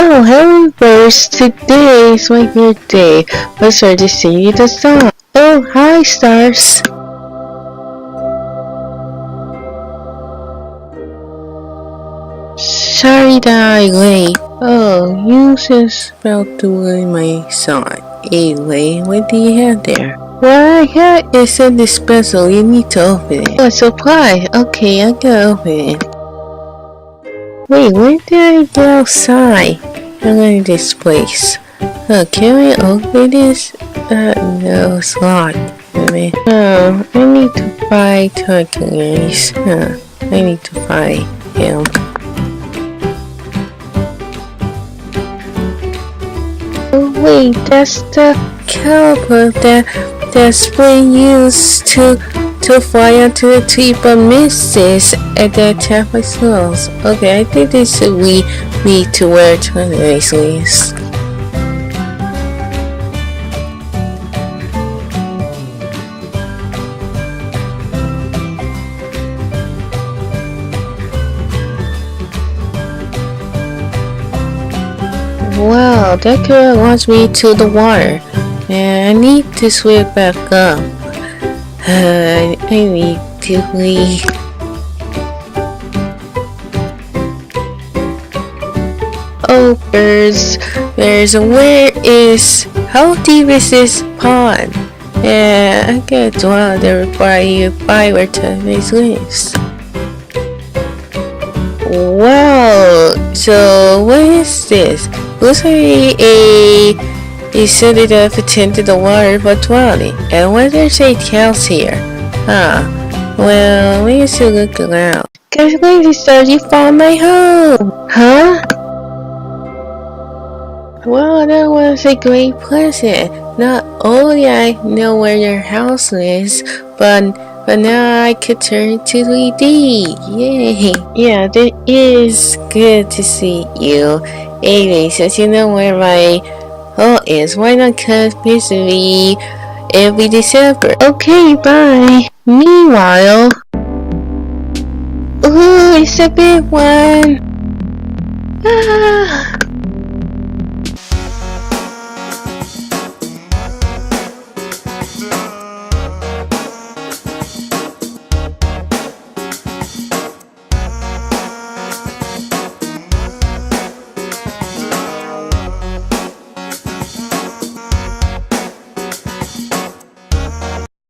Oh, hello, Birds. Today is my birthday. Let's start to sing you the song. Oh, hi, stars. Sorry that I late. Oh, you just about to learn my song. Anyway, what do you have there? What I have is something special. You need to open it. Oh, a supply. Okay, I can open it. Wait, when did I get outside? I'm in this place. Can I open this? No, it's locked. Oh, I need to buy turkeys. I need to buy him. Oh wait, that's the caliper that's been used to fly onto the tree but misses at that type of smells. Okay, I think this should we need to wear turkeys. Wow, that girl wants me to the water. And I need to swim back up. I need to leave. Oh, birds, how deep is this pond? Yeah, I gotta drown there before I return these leaves. Wow, so what is this? Looks like a city that pretend to the water but drowning. And why there's a tails here? Well, we should look around. Guys, ladies, sir, you found my home! Huh? Well, that was a great present. Not only I know where your house is, but now I could turn to 3D. Yay! Yeah, that is good to see you. Anyway, since you know where my home is, why not come visit me every December? Okay, bye. Meanwhile, ooh, it's a big one. Ah.